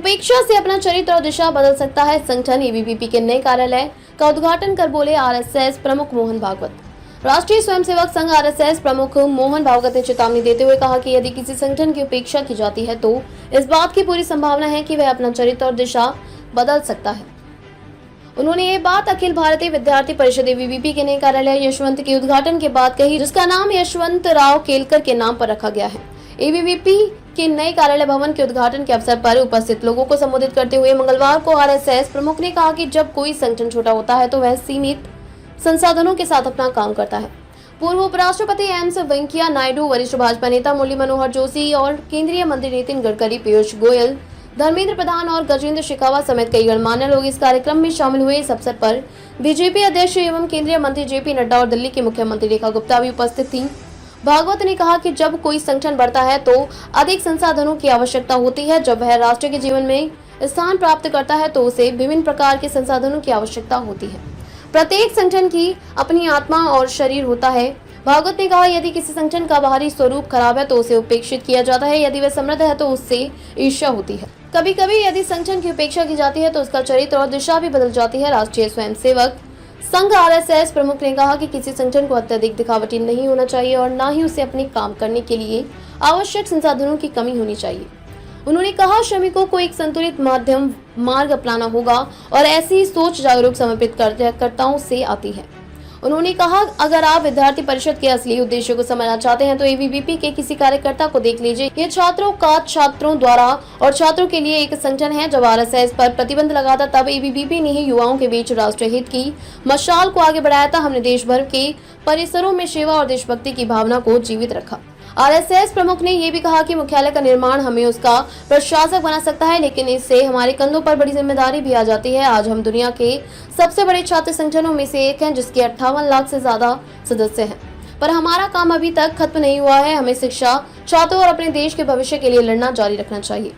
उपेक्षा से अपना चरित्र और दिशा बदल सकता है संगठन। एबीवीपी के नए कार्यालय का उद्घाटन कर बोले आरएसएस प्रमुख मोहन भागवत। राष्ट्रीय स्वयंसेवक संघ आरएसएस प्रमुख मोहन भागवत ने चेतावनी देते हुए कहा कि यदि किसी संगठन की उपेक्षा की जाती है तो इस बात की पूरी संभावना है कि वह अपना चरित्र और दिशा बदल सकता है। उन्होंने ये बात अखिल भारतीय विद्यार्थी परिषद एबीवीपी के नए कार्यालय यशवंत के उद्घाटन के बाद कही, जिसका नाम यशवंत राव केलकर के नाम पर रखा गया है। एबीवीपी के नए कार्यालय भवन के उद्घाटन के अवसर पर उपस्थित लोगों को संबोधित करते हुए मंगलवार को आरएसएस प्रमुख ने कहा कि जब कोई संगठन छोटा होता है तो वह सीमित संसाधनों के साथ अपना काम करता है। पूर्व उपराष्ट्रपति एम वेंकैया नायडू, वरिष्ठ भाजपा नेता मुरली मनोहर जोशी और केंद्रीय मंत्री नितिन गडकरी, पीयूष गोयल, धर्मेंद्र प्रधान और गजेंद्र शेखावत समेत कई गणमान्य लोग इस कार्यक्रम में शामिल हुए। इस अवसर पर बीजेपी अध्यक्ष एवं केंद्रीय मंत्री जेपी नड्डा और दिल्ली की मुख्यमंत्री रेखा गुप्ता भी उपस्थित थीं। भागवत ने कहा कि जब कोई संगठन बढ़ता है तो अधिक संसाधनों की आवश्यकता होती है। जब वह राष्ट्र के जीवन में स्थान प्राप्त करता है तो उसे विभिन्न प्रकार के संसाधनों की आवश्यकता होती है। प्रत्येक संगठन की अपनी आत्मा और शरीर होता है। भागवत ने कहा, यदि किसी संगठन का बाहरी स्वरूप खराब है तो उसे उपेक्षित किया जाता है। यदि वह समृद्ध है तो उससे ईर्ष्या होती है। कभी कभी यदि संगठन की उपेक्षा की जाती है तो उसका चरित्र और दिशा भी बदल जाती है। राष्ट्रीय स्वयंसेवक संघ आरएसएस प्रमुख ने कहा कि किसी संगठन को अत्यधिक दिखावटी नहीं होना चाहिए और न ही उसे अपने काम करने के लिए आवश्यक संसाधनों की कमी होनी चाहिए। उन्होंने कहा, श्रमिकों को एक संतुलित माध्यम मार्ग अपनाना होगा और ऐसी सोच जागरूक समर्पित कार्यकर्ताओं से आती है। उन्होंने कहा, अगर आप विद्यार्थी परिषद के असली उद्देश्य को समझना चाहते हैं तो एबीवीपी के किसी कार्यकर्ता को देख लीजिए। ये छात्रों का छात्रों द्वारा और छात्रों के लिए एक संगठन है। जब आरएसएस पर प्रतिबंध लगा था तब एबीवीपी ने ही युवाओं के बीच राष्ट्रहित की मशाल को आगे बढ़ाया था। हमने देश भर के परिसरों में सेवा और देशभक्ति की भावना को जीवित रखा। आरएसएस प्रमुख ने ये भी कहा कि मुख्यालय का निर्माण हमें उसका प्रशासक बना सकता है, लेकिन इससे हमारे कंधों पर बड़ी जिम्मेदारी भी आ जाती है। आज हम दुनिया के सबसे बड़े छात्र संगठनों में से एक हैं, जिसके 58 लाख से ज्यादा सदस्य हैं, पर हमारा काम अभी तक खत्म नहीं हुआ है। हमें शिक्षा, छात्रों और अपने देश के भविष्य के लिए लड़ना जारी रखना चाहिए।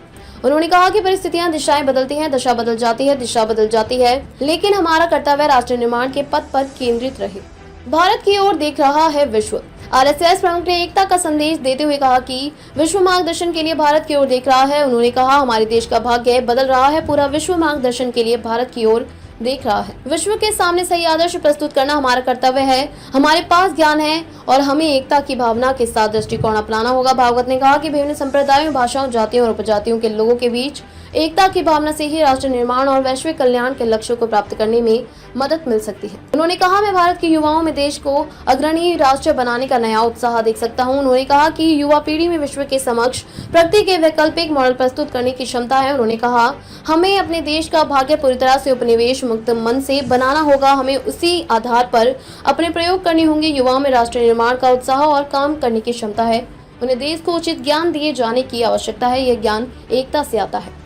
उन्होंने कहा कि परिस्थितियां, दिशाएं बदलती हैं, दशा बदल जाती है, दिशा बदल जाती है, लेकिन हमारा कर्तव्य राष्ट्र निर्माण के पथ पर केंद्रित रहे। भारत की ओर देख रहा है विश्व। आरएसएस प्रमुख ने एकता का संदेश देते हुए कहा कि विश्व मार्गदर्शन के लिए भारत की ओर देख रहा है। उन्होंने कहा, हमारे देश का भाग्य बदल रहा है, पूरा विश्व मार्गदर्शन के लिए भारत की ओर देख रहा है। विश्व के सामने सही आदर्श प्रस्तुत करना हमारा कर्तव्य है। हमारे पास ज्ञान है और हमें एकता की भावना के साथ दृष्टिकोण अपनाना होगा। भागवत ने कहा कि विभिन्न संप्रदायों, भाषाओं, जातियों और उपजातियों के लोगों के बीच एकता की भावना से ही राष्ट्र निर्माण और वैश्विक कल्याण के लक्ष्यों को प्राप्त करने में मदद मिल सकती है। उन्होंने कहा, मैं भारत के युवाओं में देश को अग्रणी राष्ट्र बनाने का नया उत्साह देख सकता हूं। उन्होंने कहा कि युवा पीढ़ी में विश्व के समक्ष प्रगति के वैकल्पिक मॉडल प्रस्तुत करने की क्षमता है। उन्होंने कहा, हमें अपने देश का भाग्य पूरी तरह से उपनिवेश मुक्त मन से बनाना होगा। हमें उसी आधार पर अपने प्रयोग करने होंगे। युवाओं में राष्ट्र निर्माण का उत्साह और काम करने की क्षमता है। उन्हें देश को उचित ज्ञान दिए जाने की आवश्यकता है। यह ज्ञान एकता से आता है।